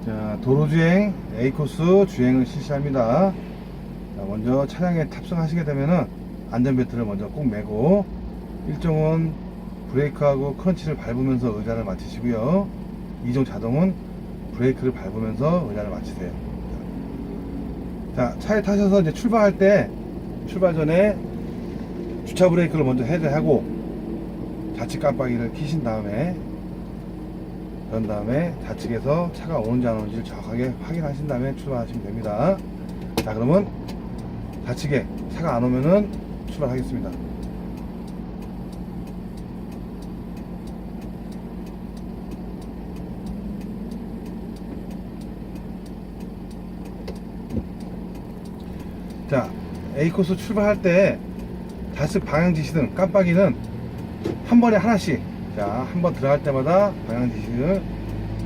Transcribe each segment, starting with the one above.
자, 도로주행 A코스 주행을 실시합니다. 자, 먼저 차량에 탑승하시게 되면은 안전벨트를 먼저 꼭 매고, 1종은 브레이크하고 크런치를 밟으면서 의자를 맞추시고요. 2종 자동은 브레이크를 밟으면서 의자를 맞추세요. 자, 차에 타셔서 이제 출발 전에 주차 브레이크를 먼저 해제하고 좌측 깜빡이를 켜신 다음에, 그런 다음에 좌측에서 차가 오는지 안 오는지를 정확하게 확인하신 다음에 출발하시면 됩니다. 자, 그러면 좌측에 차가 안 오면은 출발하겠습니다. 자, A코스 출발할 때 좌측 방향 지시등 깜빡이는 한 번에 하나씩, 자, 한 번 들어갈 때마다 방향 지시를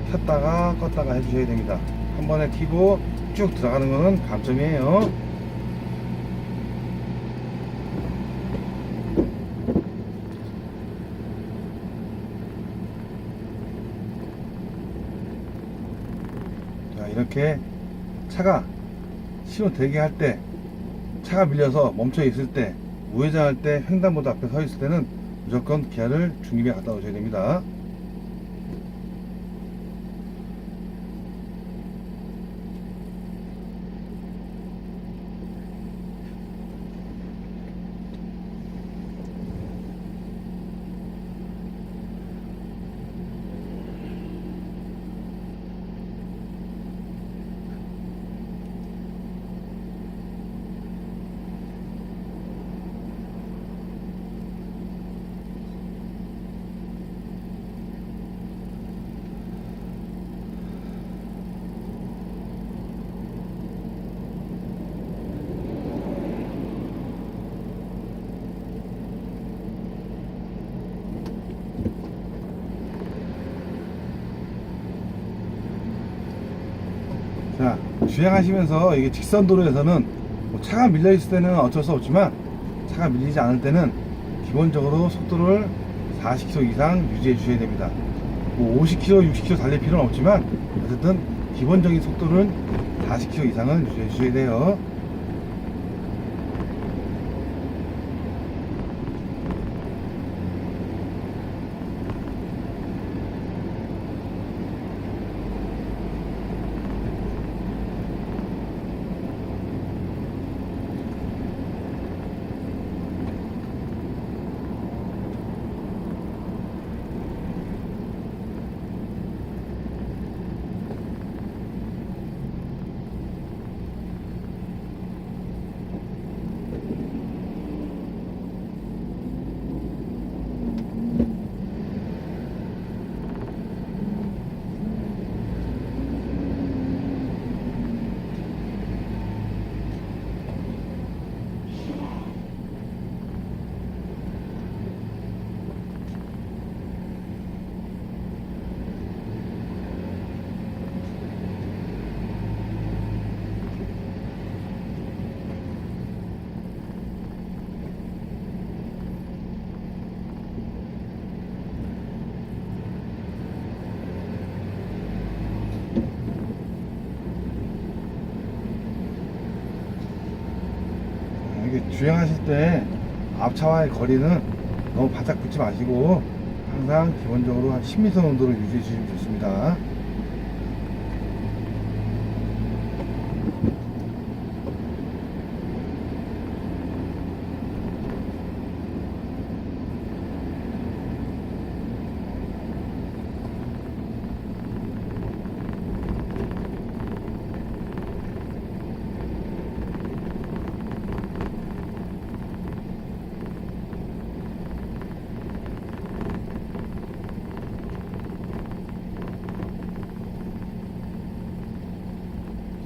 켰다가 껐다가 해주셔야 됩니다. 한 번에 켜고 쭉 들어가는 거는 감점이에요. 자, 이렇게 차가 신호 대기할 때, 차가 밀려서 멈춰 있을 때, 우회전할 때, 횡단보도 앞에 서 있을 때는 무조건 기아를 중립에 갖다 놓으셔야 됩니다. 자, 주행하시면서 이게 직선 도로에서는 뭐 차가 밀려 있을 때는 어쩔 수 없지만, 차가 밀리지 않을 때는 기본적으로 속도를 40km 이상 유지해 주셔야 됩니다. 뭐 50km, 60km 달릴 필요는 없지만 어쨌든 기본적인 속도는 40km 이상은 유지해 주셔야 돼요. 이게 주행하실 때 앞차와의 거리는 너무 바짝 붙지 마시고 항상 기본적으로 한 10m 정도로 유지해 주시면 좋습니다.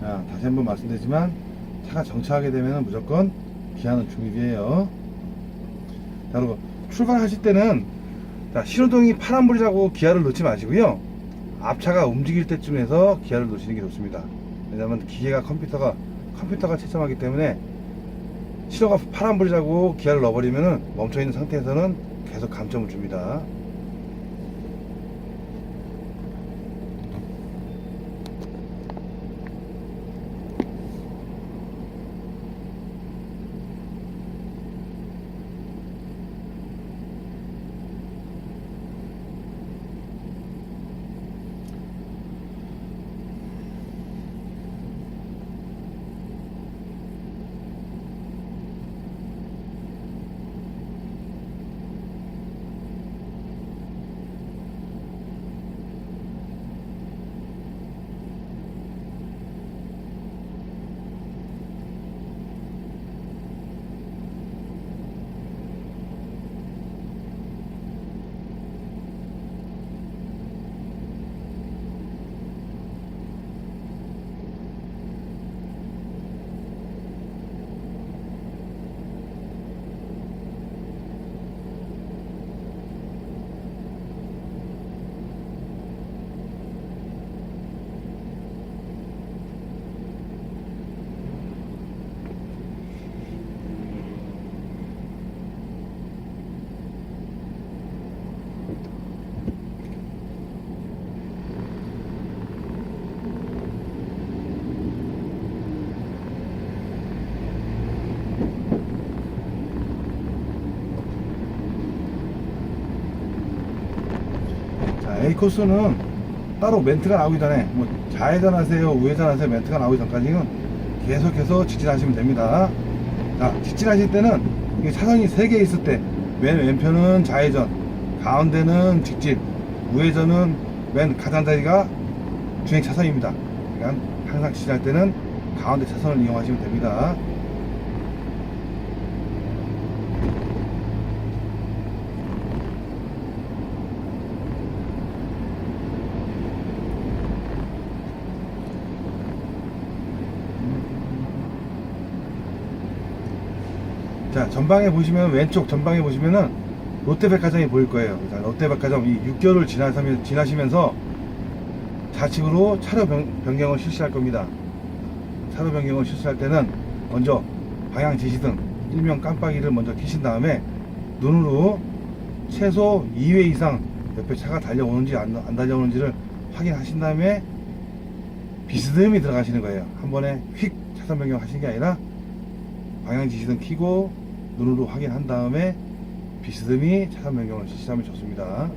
자, 다시 한번 말씀드리지만 차가 정차하게 되면 무조건 기아는 중립이에요. 자, 그리고 출발하실 때는, 자, 신호등이 파란불이라고 기아를 놓지 마시고요, 앞차가 움직일 때쯤에서 기아를 놓으시는 게 좋습니다. 왜냐하면 기계가 컴퓨터가 채점하기 때문에 신호가 파란불이라고 기아를 넣어버리면 멈춰있는 상태에서는 계속 감점을 줍니다. A코스는 따로 멘트가 나오기 전에 뭐 좌회전 하세요 우회전 하세요 멘트가 나오기 전까지는 계속해서 직진하시면 됩니다. 자, 직진하실 때는 이 차선이 3개 있을 때 맨 왼편은 좌회전, 가운데는 직진, 우회전은 맨 가장자리가 주행 차선입니다. 그러니까 항상 직진할 때는 가운데 차선을 이용하시면 됩니다. 자, 전방에 보시면 왼쪽 전방에 보시면은 롯데백화점이 보일 거예요. 자, 롯데백화점 이 6개월을 지나시면서 좌측으로 차로 변경을 실시할 겁니다. 차로 변경을 실시할 때는 먼저 방향 지시등 일명 깜빡이를 먼저 켜신 다음에 눈으로 최소 2회 이상 옆에 차가 달려오는지 안 달려오는지를 확인하신 다음에 비스듬히 들어가시는 거예요. 한 번에 휙 차선 변경 하시는 게 아니라 방향 지시등 켜고 눈으로 확인한 다음에 비스듬히 차선 변경을 실시하면 좋습니다.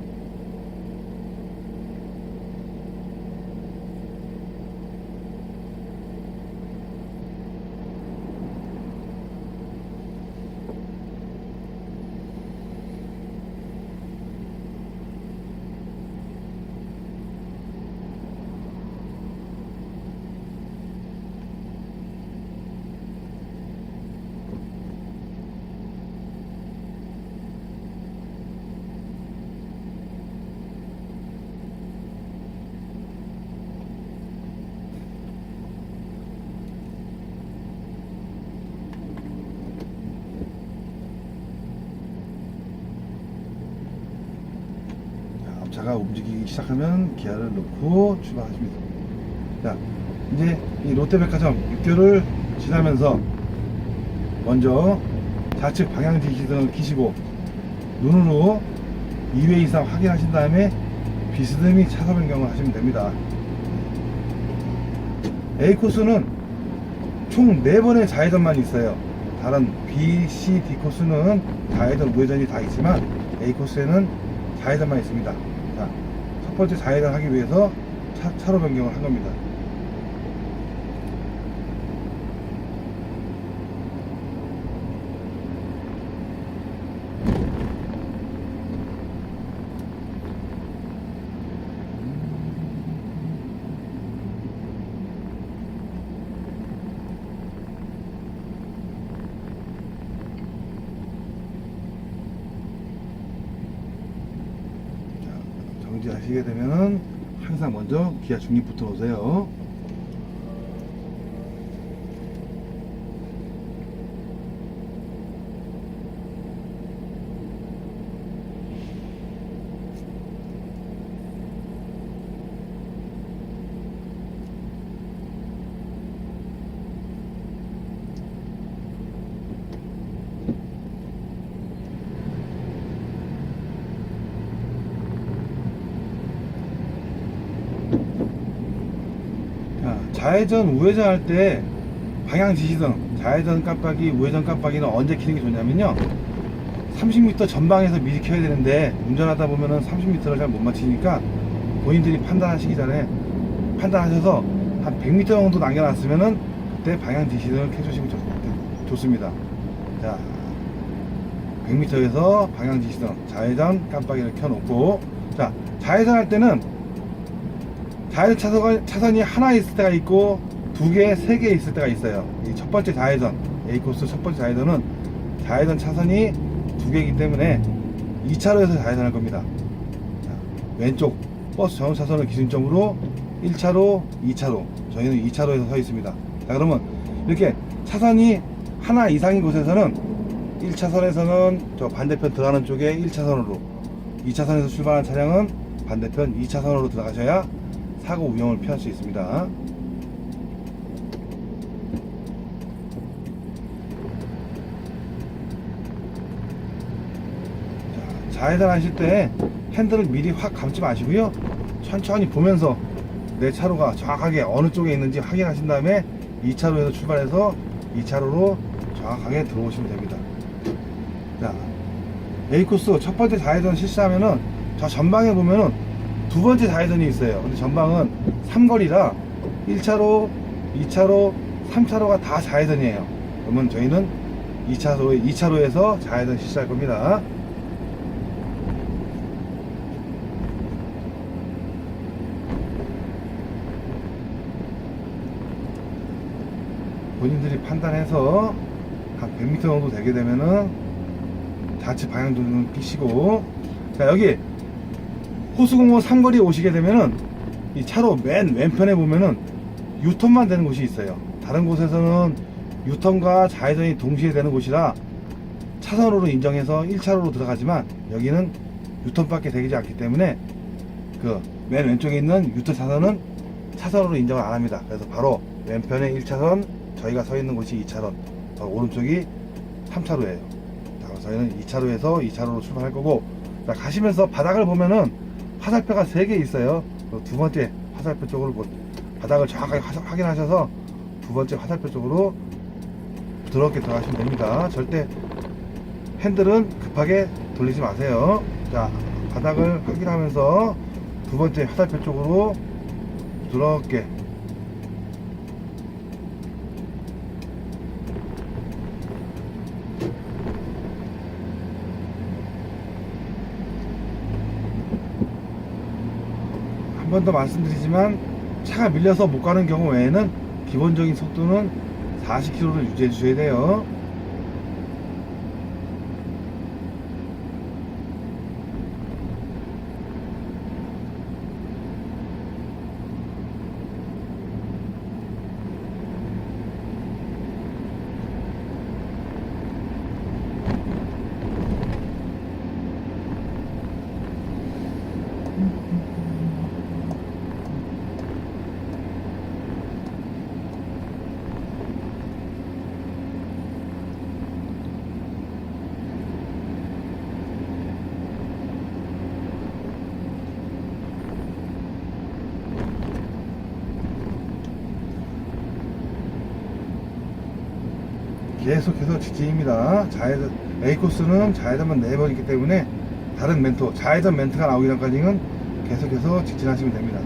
차가 움직이기 시작하면 기아를 넣고 출발하십니다. 자, 이제 이 롯데백화점 6개월을 지나면서 먼저 좌측 방향 지시등을 켜시고 눈으로 2회 이상 확인하신 다음에 비스듬히 차선 변경을 하시면 됩니다. A코스는 총 4번의 좌회전만 있어요. 다른 B, C, D 코스는 좌회전, 우회전이 다 있지만 A코스에는 좌회전만 있습니다. 자, 첫 번째 좌회전 하기 위해서 차로 변경을 한 겁니다. 정지하시게 되면은 항상 먼저 기아 중립부터 오세요. 좌회전, 우회전 할 때 방향 지시등, 좌회전 깜빡이, 우회전 깜빡이는 언제 켜는 게 좋냐면요, 30m 전방에서 미리 켜야 되는데 운전하다 보면은 30m를 잘 못 맞추니까 본인들이 판단하시기 전에 판단하셔서 한 100m 정도 남겨놨으면은 그때 방향 지시등을 켜주시면 좋습니다. 자, 100m에서 방향 지시등, 좌회전 깜빡이를 켜놓고, 자, 좌회전 할 때는 좌회전 차선이 하나 있을 때가 있고 2개, 3개 있을 때가 있어요. 이 첫 번째 좌회전, A코스 첫 번째 좌회전은 좌회전 차선이 2개이기 때문에 2차로에서 좌회전할 겁니다. 자, 왼쪽 버스 전원 차선을 기준점으로 1차로, 2차로, 저희는 2차로에서 서 있습니다. 자, 그러면 이렇게 차선이 하나 이상인 곳에서는 1차선에서는 저 반대편 들어가는 쪽에 1차선으로, 2차선에서 출발하는 차량은 반대편 2차선으로 들어가셔야 사고 위험을 피할 수 있습니다. 자, 좌회전 하실 때 핸들을 미리 확 감지 마시고요, 천천히 보면서 내 차로가 정확하게 어느 쪽에 있는지 확인하신 다음에 2차로에서 출발해서 2차로로 정확하게 들어오시면 됩니다. 자, A코스 첫 번째 좌회전 실시하면은 저 전방에 보면은 두 번째 좌회전이 있어요. 근데 전방은 삼거리라 1차로, 2차로, 3차로가 다 좌회전이에요. 그러면 저희는 2차로에서 좌회전 실시할 겁니다. 본인들이 판단해서 한 100m 정도 되게 되면은 좌측 방향조는 끼시고, 자, 여기 호수공원 삼거리 오시게 되면은 이 차로 맨 왼편에 보면은 유턴만 되는 곳이 있어요. 다른 곳에서는 유턴과 좌회전이 동시에 되는 곳이라 차선으로 인정해서 1차로로 들어가지만 여기는 유턴밖에 되지 않기 때문에 그 맨 왼쪽에 있는 유턴 차선은 차선으로 인정을 안 합니다. 그래서 바로 왼편에 1차선, 저희가 서 있는 곳이 2차선, 바로 오른쪽이 3차로예요. 저희는 2차로에서 2차로로 출발할 거고, 자, 가시면서 바닥을 보면은 화살표가 3개 있어요. 두 번째 화살표 쪽으로 바닥을 정확하게 확인하셔서 두 번째 화살표 쪽으로 부드럽게 들어가시면 됩니다. 절대 핸들은 급하게 돌리지 마세요. 자, 바닥을 확인하면서 두 번째 화살표 쪽으로 부드럽게 한 번 더 말씀드리지만 차가 밀려서 못 가는 경우 외에는 기본적인 속도는 40km를 유지해 주셔야 돼요. 계속해서 직진입니다. 좌회전, A코스는 좌회전만 4번 있기 때문에 다른 멘트, 좌회전 멘트가 나오기 전까지는 계속해서 직진하시면 됩니다.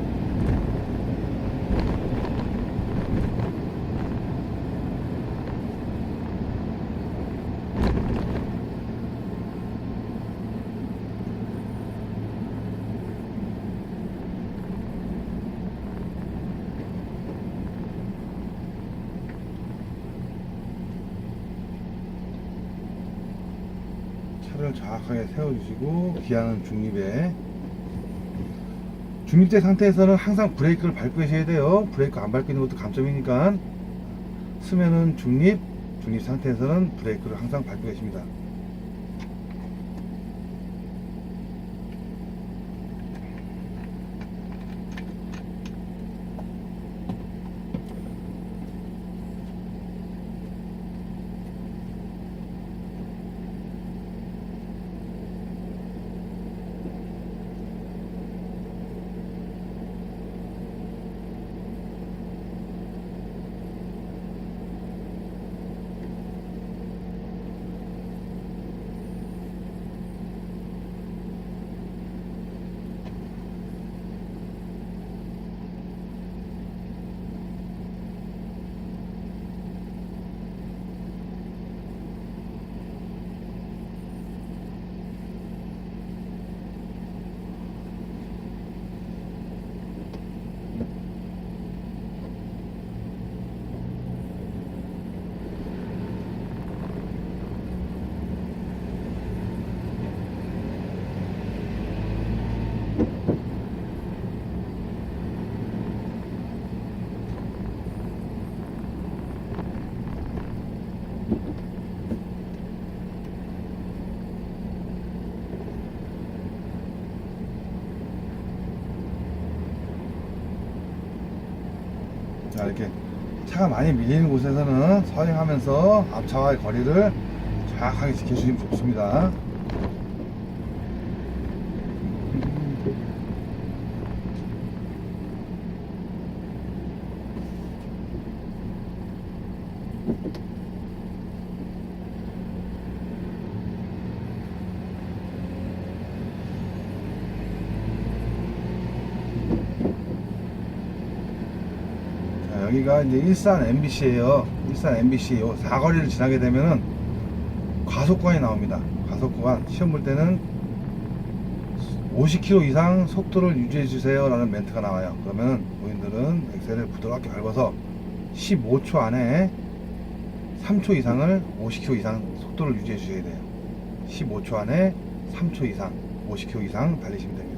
차를 정확하게 세워주시고, 기아는 중립대 상태에서는 항상 브레이크를 밟고 계셔야 돼요. 브레이크 안 밟고 있는 것도 감점이니까. 쓰면은 중립 상태에서는 브레이크를 항상 밟고 계십니다. 자, 이렇게 차가 많이 밀리는 곳에서는 서행하면서 앞차와의 거리를 정확하게 지켜주시면 좋습니다. 여기가 이제 일산 MBC예요. 일산 MBC 요 사거리를 지나게 되면은 과속구간이 나옵니다. 과속구간 시험 볼 때는 50km 이상 속도를 유지해 주세요 라는 멘트가 나와요. 그러면 고객님들은 엑셀을 부드럽게 밟아서 15초 안에 3초 이상을 50km 이상 속도를 유지해 주셔야 돼요. 15초 안에 3초 이상 50km 이상 달리시면 됩니다.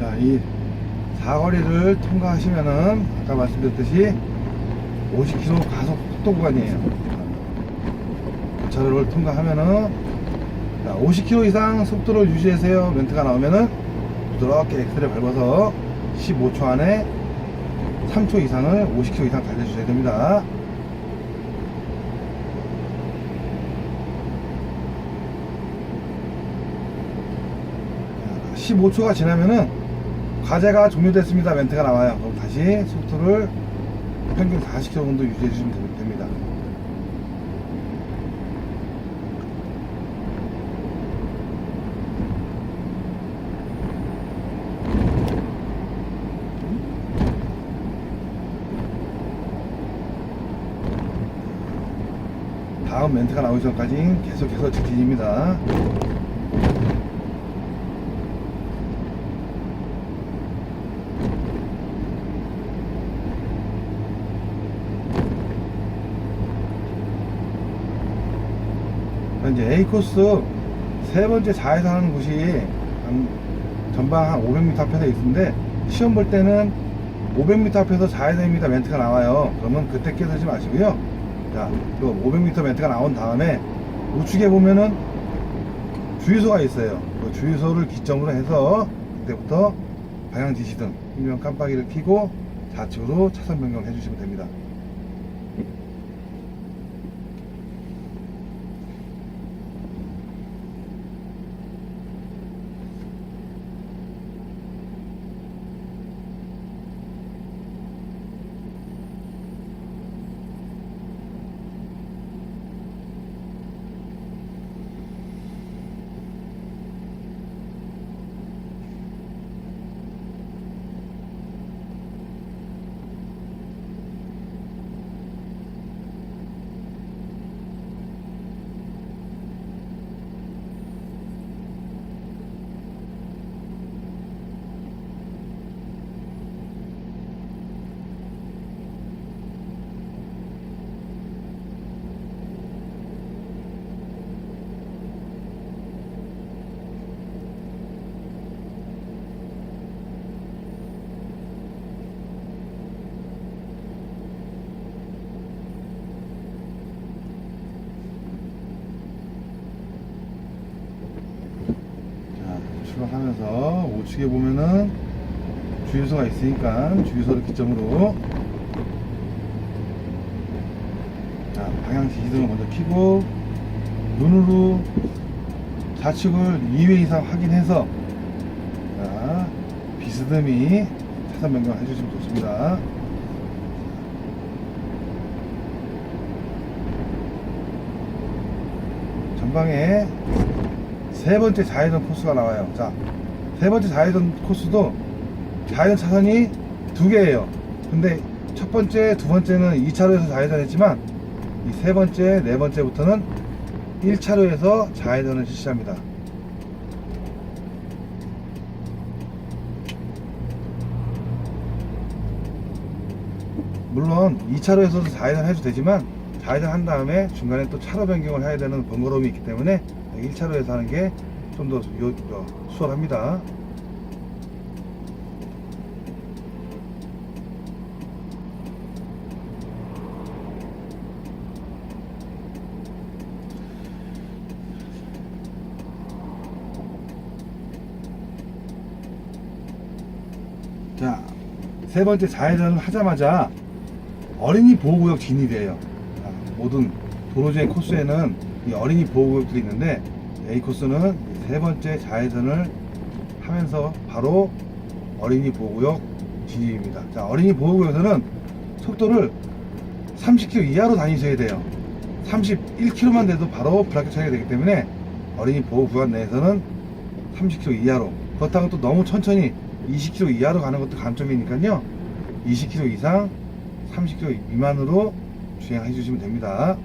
자, 이 사거리를 통과하시면은 아까 말씀드렸듯이 50km 가속 속도 구간이에요. 교차로를 통과하면은 50km 이상 속도를 유지하세요 멘트가 나오면은 부드럽게 엑셀을 밟아서 15초 안에 3초 이상을 50km 이상 달려주셔야 됩니다. 자, 15초가 지나면은 과제가 종료됐습니다 멘트가 나와요. 그럼 다시 속도를 평균 40km 정도 유지해 주시면 됩니다. 다음 멘트가 나오기 전까지 계속해서 직진입니다. 이제 A코스 세 번째 좌회전 하는 곳이 전방 한 500m 앞에서 있는데 시험 볼 때는 500m 앞에서 좌회전입니다 멘트가 나와요. 그러면 그때 끼어들지 마시고요. 자, 그 500m 멘트가 나온 다음에 우측에 보면은 주유소가 있어요. 그 주유소를 기점으로 해서 그때부터 방향 지시등 일명 깜빡이를 켜고 좌측으로 차선 변경을 해주시면 됩니다. 하면서 우측에 보면은 주유소가 있으니까 주유소를 기점으로 자, 방향 지시등을 먼저 켜고 눈으로 좌측을 2회 이상 확인해서 자, 비스듬히 차선 변경을 해주시면 좋습니다. 전방에 세 번째 좌회전 코스가 나와요. 자, 세 번째 좌회전 코스도 좌회전 차선이 두 개예요. 근데 첫 번째, 두 번째는 2차로에서 좌회전했지만 이 세 번째, 네 번째부터는 1차로에서 좌회전을 실시합니다. 물론 2차로에서도 좌회전 해도 되지만 좌회전 한 다음에 중간에 또 차로 변경을 해야 되는 번거로움이 있기 때문에 1차로에서 하는 게 좀 더 수월합니다. 자, 세 번째 좌회전을 하자마자 어린이 보호구역 진입이에요. 모든 도로주행 코스에는 이 어린이 보호구역들이 있는데 A 코스는 세 번째 좌회전을 하면서 바로 어린이 보호구역 진입입니다. 자, 어린이 보호구역에서는 속도를 30km 이하로 다니셔야 돼요. 31km만 돼도 바로 브레이크 처리가 되기 때문에 어린이 보호구역 내에서는 30km 이하로, 그렇다고 또 너무 천천히 20km 이하로 가는 것도 감점이니까요. 20km 이상 30km 미만으로 주행해 주시면 됩니다.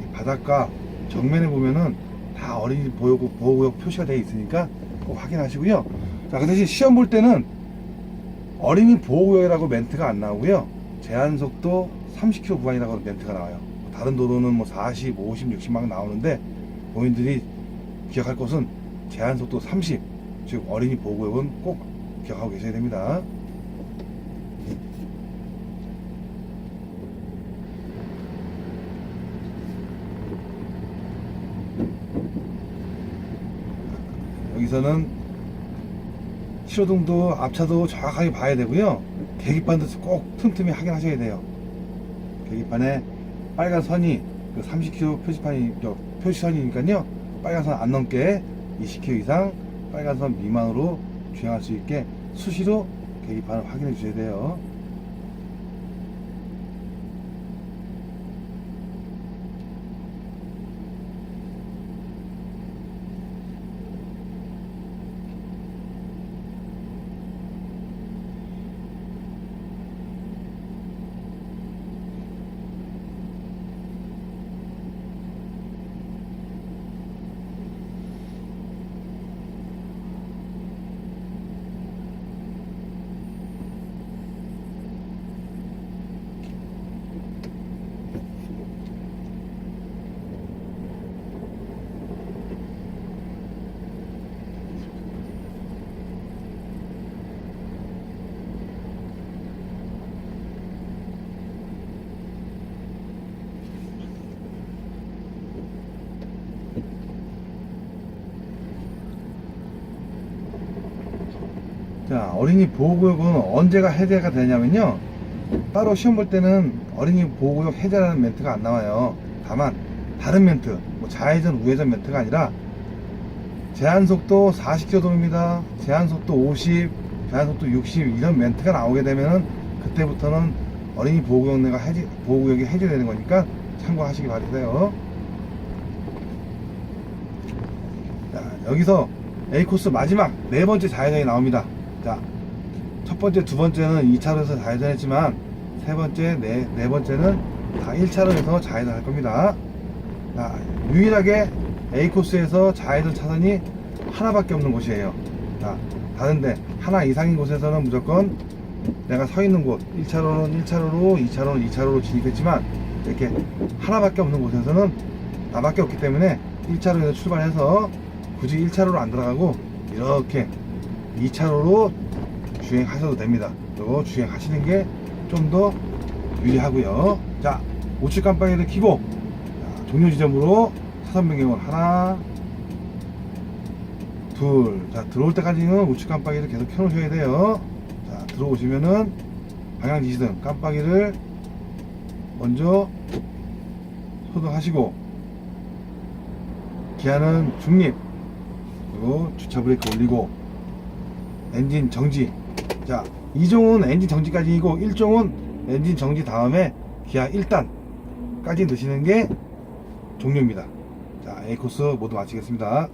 이 바닷가 정면에 보면은 다 어린이 보호구역 표시가 되어 있으니까 꼭 확인하시고요. 자, 그 대신 시험 볼 때는 어린이 보호구역이라고 멘트가 안 나오고요. 제한속도 30km 구간이라고 멘트가 나와요. 다른 도로는 뭐 40, 50, 60 막 나오는데 본인들이 기억할 것은 제한속도 30, 즉 어린이 보호구역은 꼭 기억하고 계셔야 됩니다. 여기서는 신호등도 앞차도 정확하게 봐야 되고요. 계기판도 꼭 틈틈이 확인하셔야 돼요. 계기판에 빨간 선이 그 30km 표시선이니까요. 빨간 선 안 넘게 20km 이상 빨간 선 미만으로 주행할 수 있게 수시로 계기판을 확인해 주셔야 돼요. 자, 어린이 보호구역은 언제가 해제가 되냐면요, 따로 시험 볼 때는 어린이 보호구역 해제라는 멘트가 안 나와요. 다만 다른 멘트, 뭐 좌회전 우회전 멘트가 아니라 제한속도 40km입니다, 제한속도 50, 제한속도 60 이런 멘트가 나오게 되면은 그때부터는 어린이 보호구역이 해제되는 거니까 참고하시기 바라세요. 자, 여기서 A코스 마지막 네 번째 좌회전이 나옵니다. 자, 첫 번째, 두 번째는 2차로에서 좌회전했지만 세 번째, 네 번째는 다 1차로에서 좌회전할 겁니다. 자, 유일하게 A코스에서 좌회전 차선이 하나밖에 없는 곳이에요. 자, 다른데 하나 이상인 곳에서는 무조건 내가 서 있는 곳 1차로는 1차로로, 2차로는 2차로로 진입했지만 이렇게 하나밖에 없는 곳에서는 나밖에 없기 때문에 1차로에서 출발해서 굳이 1차로로 안 들어가고 이렇게 2차로로 주행하셔도 됩니다. 그리고 주행하시는 게 좀 더 유리하고요. 자, 우측 깜빡이를 켜고 종료 지점으로 차선 변경을 하나, 둘. 자, 들어올 때까지는 우측 깜빡이를 계속 켜놓으셔야 돼요. 자, 들어오시면은 방향 지시등 깜빡이를 먼저 소등하시고 기아는 중립, 그리고 주차 브레이크 올리고 엔진 정지. 자, 2종은 엔진 정지까지이고 1종은 엔진 정지 다음에 기아 1단까지 넣으시는 게 종료입니다. 자, A코스 모두 마치겠습니다.